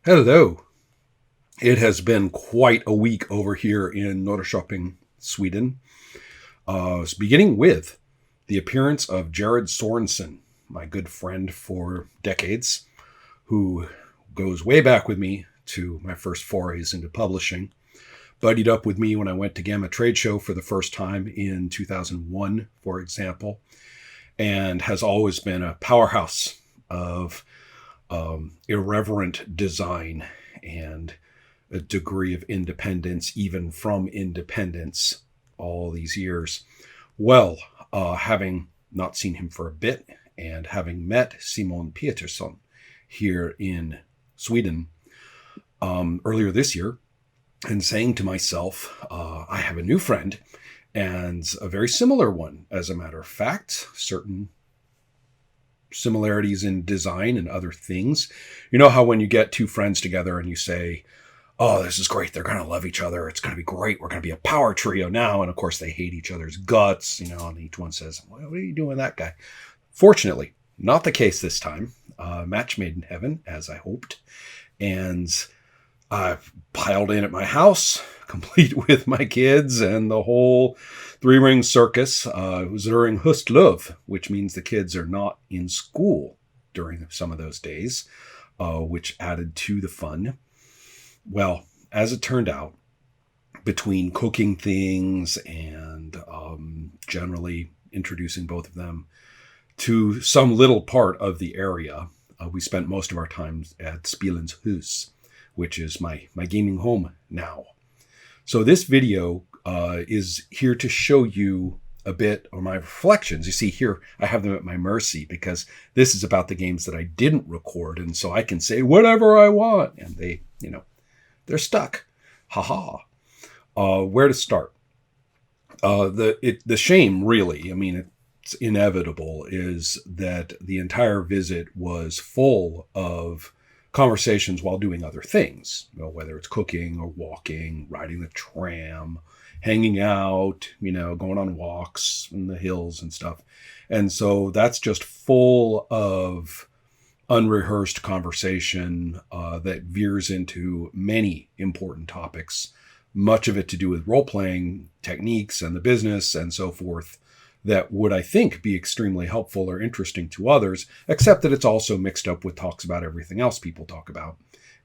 Hello. It has been quite a week over here in Norrköping, Sweden. Beginning with the appearance of Jared Sorensen, my good friend for decades, who goes way back with me to my first forays into publishing. Buddied up with me when I went to Gamma Trade Show for the first time in 2001, for example, and has always been a powerhouse of irreverent design and a degree of independence, even from independence, all these years. Well, having not seen him for a bit and having met Simon Petersson here in Sweden earlier this year, and saying to myself, I have a new friend and a very similar one, as a matter of fact, certain similarities in design and other things. You know how when you get two friends together and you say, oh, this is great, they're going to love each other, it's going to be great, we're going to be a power trio now, and of course they hate each other's guts, and each one says, well, what are you doing with that guy? Fortunately, not the case this time. Match made in heaven, as I hoped, and I've piled in at my house, complete with my kids and the whole three-ring circus. It was during Höstlöv, which means the kids are not in school during some of those days, which added to the fun. Well, as it turned out, between cooking things and generally introducing both of them to some little part of the area, we spent most of our time at Spelens Hus, which is my gaming home now. So this video is here to show you a bit of my reflections. You see here, I have them at my mercy because this is about the games that I didn't record. And so I can say whatever I want. And they, they're stuck. Haha. Where to start? The shame, really, it's inevitable, is that the entire visit was full of conversations while doing other things, whether it's cooking or walking, riding the tram, hanging out, going on walks in the hills and stuff. And so that's just full of unrehearsed conversation that veers into many important topics, much of it to do with role-playing techniques and the business and so forth, that would, I think, be extremely helpful or interesting to others, except that it's also mixed up with talks about everything else people talk about,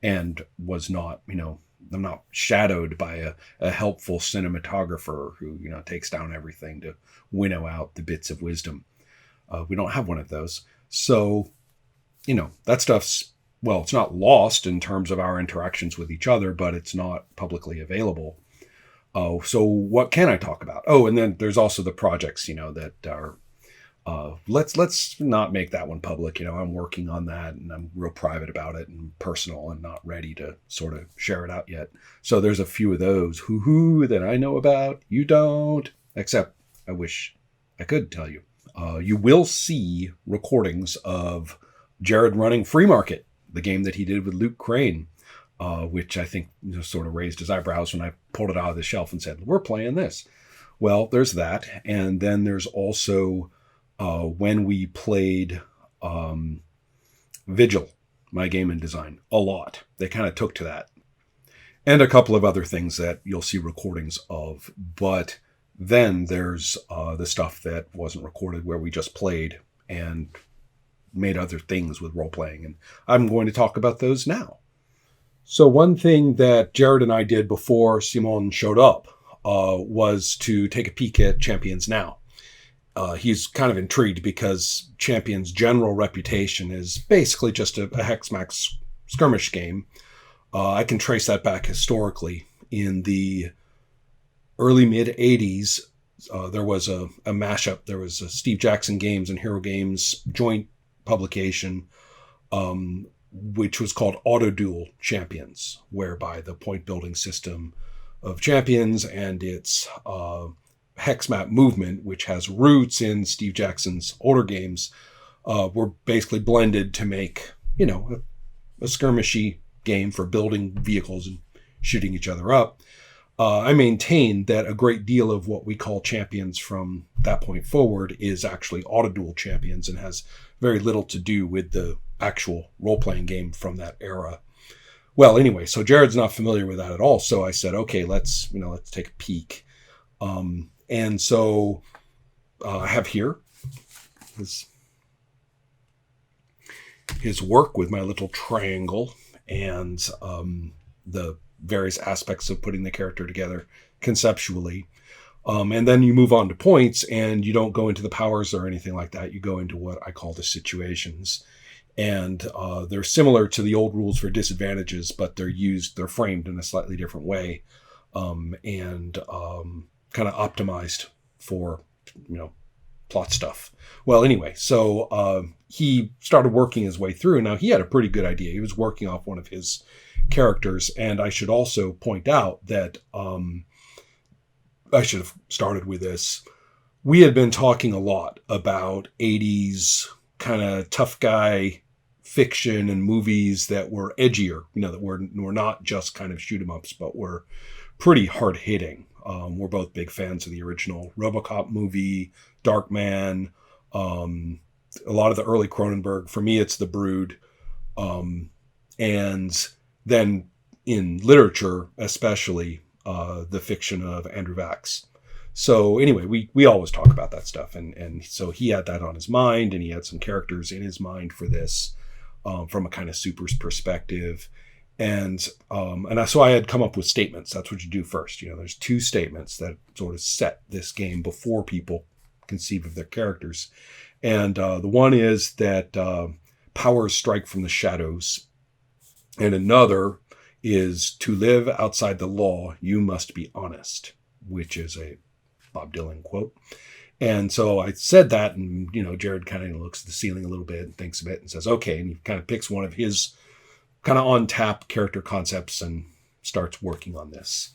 and was not, I'm not shadowed by a helpful cinematographer who, takes down everything to winnow out the bits of wisdom. We don't have one of those. So, that stuff's, well, it's not lost in terms of our interactions with each other, but it's not publicly available. Oh, so what can I talk about? Oh, and then there's also the projects, that are, let's not make that one public. I'm working on that and I'm real private about it and personal and not ready to sort of share it out yet. So there's a few of those that I know about. You don't, except I wish I could tell you. You will see recordings of Jared running Free Market, the game that he did with Luke Crane. Which I think sort of raised his eyebrows when I pulled it out of the shelf and said, we're playing this. Well, there's that. And then there's also when we played Vigil, my game and design, a lot. They kind of took to that. And a couple of other things that you'll see recordings of. But then there's the stuff that wasn't recorded where we just played and made other things with role-playing. And I'm going to talk about those now. So one thing that Jared and I did before Simon showed up was to take a peek at Champions Now. He's kind of intrigued because Champions' general reputation is basically just a Hexmax skirmish game. I can trace that back historically. In the early mid-'80s, there was a mashup. There was a Steve Jackson Games and Hero Games joint publication, which was called Autoduel Champions, whereby the point building system of Champions and its hex map movement, which has roots in Steve Jackson's older games, were basically blended to make, a skirmishy game for building vehicles and shooting each other up. I maintain that a great deal of what we call Champions from that point forward is actually Autoduel Champions and has very little to do with the actual role-playing game from that era. Well, anyway, so Jared's not familiar with that at all. So I said, okay, let's take a peek. And so I have here his work with my little triangle and the various aspects of putting the character together conceptually. And then you move on to points, and you don't go into the powers or anything like that. You go into what I call the situations. And they're similar to the old rules for disadvantages, but they're framed in a slightly different way, and kind of optimized for, plot stuff. Well, anyway, so he started working his way through. Now, he had a pretty good idea. He was working off one of his characters. And I should also point out that I should have started with this. We had been talking a lot about 80s kind of tough guy fiction and movies that were edgier, that were not just kind of shoot 'em ups, but were pretty hard hitting. We're both big fans of the original RoboCop movie, Darkman, a lot of the early Cronenberg. For me, it's The Brood. And then in literature, especially the fiction of Andrew Vachss. So anyway, we always talk about that stuff. And so he had that on his mind, and he had some characters in his mind for this from a kind of super's perspective. And so I had come up with statements. That's what you do first. There's two statements that sort of set this game before people conceive of their characters. And the one is that powers strike from the shadows. And another is, to live outside the law, you must be honest, which is a Bob Dylan quote. And so I said that, and, Jared kind of looks at the ceiling a little bit and thinks of it and says, okay. And he kind of picks one of his kind of on tap character concepts and starts working on this.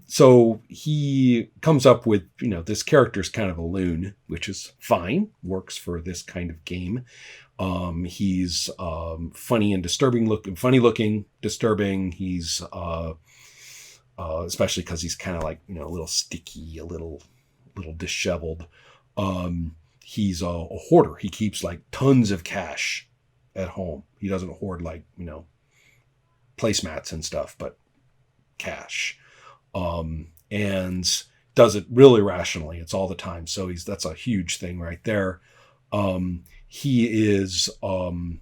So he comes up with, this character's kind of a loon, which is fine, works for this kind of game. He's funny and funny looking, disturbing. He's especially because he's kind of like, a little sticky, a little disheveled. He's a hoarder. He keeps like tons of cash at home. He doesn't hoard like, placemats and stuff, but cash. And does it really rationally. It's all the time. So that's a huge thing right there. He is kind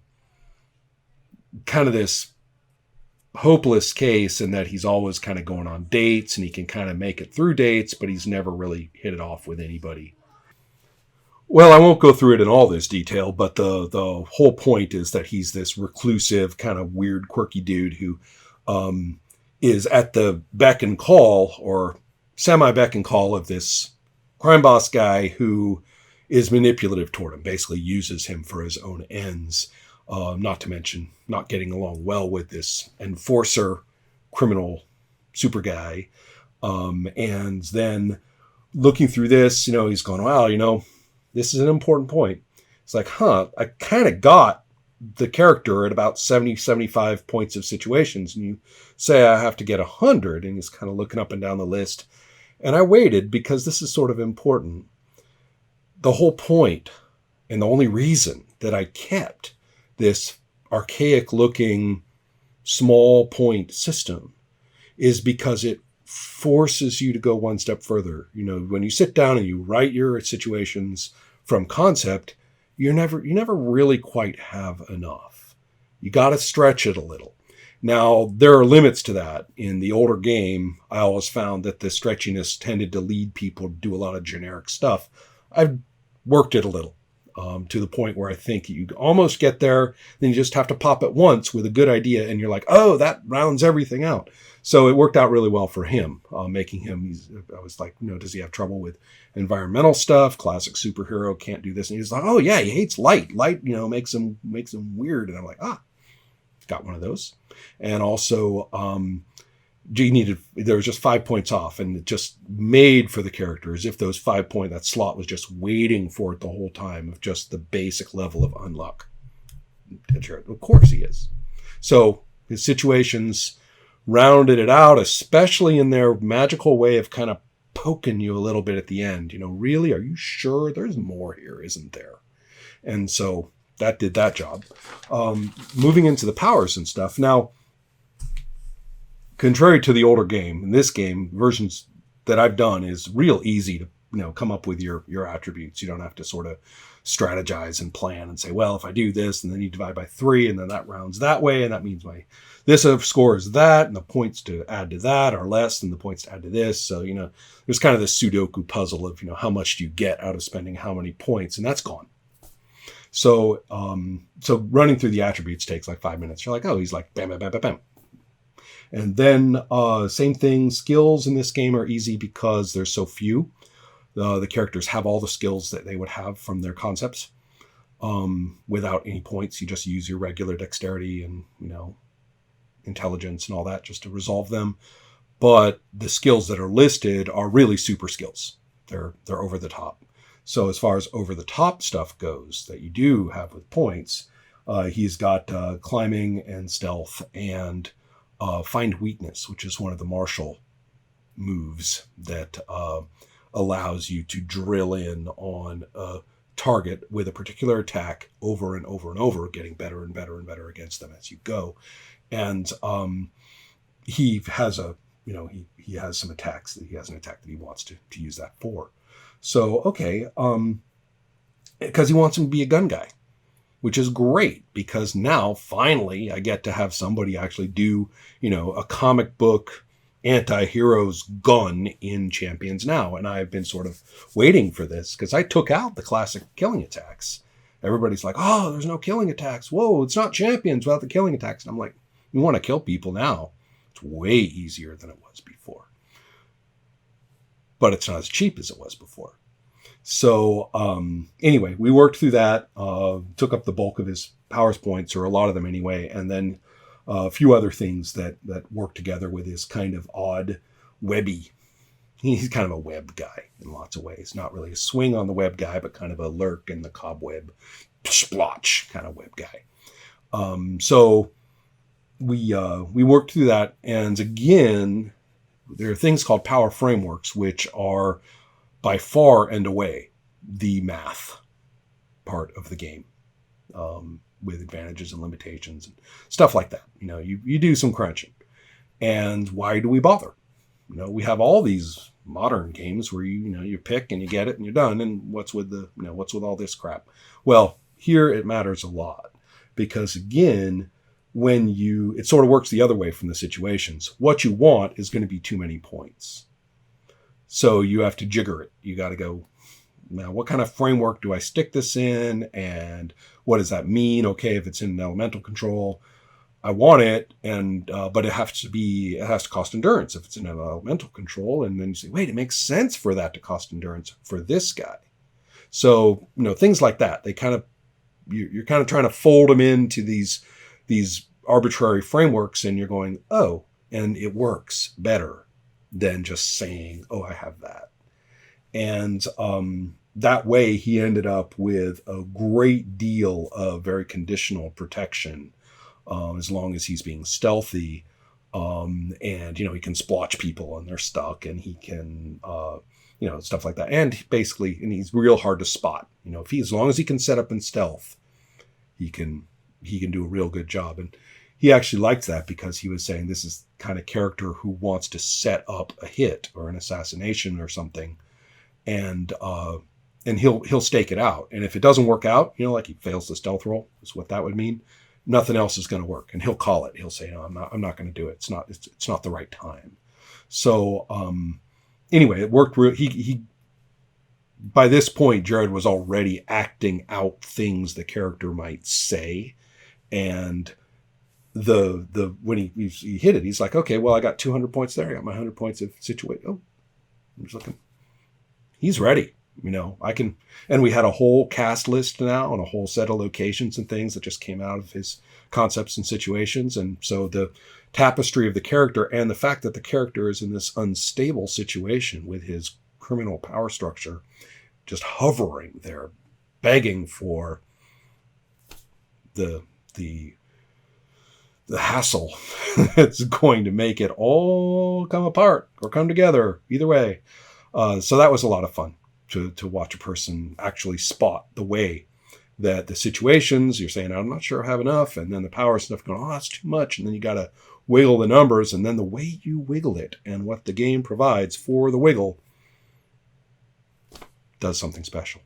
of this hopeless case in that he's always kind of going on dates, and he can kind of make it through dates, but he's never really hit it off with anybody. Well, I won't go through it in all this detail, but the whole point is that he's this reclusive, kind of weird, quirky dude who is at the beck and call, or semi-beck and call, of this crime boss guy who is manipulative toward him, basically uses him for his own ends, not to mention not getting along well with this enforcer criminal super guy. And then looking through this, he's going, wow, this is an important point. It's like, I kind of got the character at about 70, 75 points of situations. And you say I have to get 100, and he's kind of looking up and down the list. And I waited because this is sort of important. The whole point, and the only reason that I kept this archaic looking small point system is because it forces you to go one step further. When you sit down and you write your situations from concept, you never really quite have enough. You got to stretch it a little. Now, there are limits to that. In the older game, I always found that the stretchiness tended to lead people to do a lot of generic stuff. I've worked it a little to the point where I think you almost get there, then you just have to pop it once with a good idea, and you're like, oh, that rounds everything out. So it worked out really well for him, making him, I was like, does he have trouble with environmental stuff? Classic superhero, can't do this. And he's like, oh yeah, he hates light. Light, makes him weird. And I'm like, got one of those. And also, there was just 5 points off, and it just made for the character as if those 5 point, that slot was just waiting for it the whole time, of just the basic level of unluck. Of course he is. So his situations rounded it out, especially in their magical way of kind of poking you a little bit at the end. Really, are you sure there's more here, isn't there? And so that did that job. Moving into the powers and stuff. Now, contrary to the older game, in this game, versions that I've done is real easy to come up with your attributes. You don't have to sort of strategize and plan and say, well, if I do this and then you divide by 3 and then that rounds that way and that means my this score is that and the points to add to that are less than the points to add to this. So there's kind of this Sudoku puzzle of how much do you get out of spending how many points, and that's gone. So running through the attributes takes like 5 minutes. You're like, oh, he's like bam bam bam bam bam. And then same thing, skills in this game are easy because there's so few. The characters have all the skills that they would have from their concepts without any points. You just use your regular dexterity and intelligence and all that just to resolve them. But the skills that are listed are really super skills. They're over the top. So as far as over the top stuff goes that you do have with points, he's got climbing and stealth and find weakness, which is one of the martial moves that allows you to drill in on a target with a particular attack over and over and over, getting better and better and better against them as you go. And he has he has some attacks that he has an attack that he wants to use that for. So, okay, because he wants him to be a gun guy, which is great because now finally I get to have somebody actually do, a comic book anti-hero's gun in Champions Now. And I've been sort of waiting for this because I took out the classic killing attacks. Everybody's like, oh, there's no killing attacks. Whoa, it's not Champions without the killing attacks. And I'm like, you want to kill people now. It's way easier than it was before. But it's not as cheap as it was before. So anyway, we worked through that, took up the bulk of his powers points, or a lot of them anyway, and then a few other things that work together with his kind of odd webby. He's kind of a web guy in lots of ways. Not really a swing on the web guy, but kind of a lurk in the cobweb, splotch kind of web guy. So we worked through that, and again, there are things called power frameworks, which are by far and away the math part of the game, with advantages and limitations and stuff like that. You do some crunching. And why do we bother? We have all these modern games where you pick and you get it and you're done. And what's with all this crap? Well, here it matters a lot because again, it sort of works the other way from the situations. What you want is going to be too many points. So you have to jigger it. You got to go, now what kind of framework do I stick this in? And what does that mean? Okay, if it's in an elemental control, I want it, and but it has to cost endurance if it's in an elemental control. And then you say, wait, it makes sense for that to cost endurance for this guy. So, things like that. You're kind of trying to fold them into these arbitrary frameworks, and you're going, oh, and it works better than just saying, oh, I have that. And that way he ended up with a great deal of very conditional protection, as long as he's being stealthy. And, he can splotch people and they're stuck, and he can, stuff like that. And he's real hard to spot. As long as he can set up in stealth, he can do a real good job. And he actually liked that because he was saying this is kind of character who wants to set up a hit or an assassination or something. And he'll stake it out. And if it doesn't work out, like he fails the stealth roll, is what that would mean. Nothing else is going to work. And he'll call it. He'll say, no, I'm not going to do it. It's not the right time. So, anyway, it worked. He by this point, Jared was already acting out things the character might say. And when he hit it, he's like, okay, well, I got 200 points there. I got my 100 points of situation. Oh, I'm just looking. He's ready. I can, and we had a whole cast list now and a whole set of locations and things that just came out of his concepts and situations. And so the tapestry of the character and the fact that the character is in this unstable situation with his criminal power structure, just hovering there, begging for the hassle that's going to make it all come apart or come together either way. So that was a lot of fun to watch a person actually spot the way that the situations you're saying, I'm not sure I have enough, and then the power stuff going, oh, that's too much, and then you got to wiggle the numbers, and then the way you wiggle it and what the game provides for the wiggle does something special.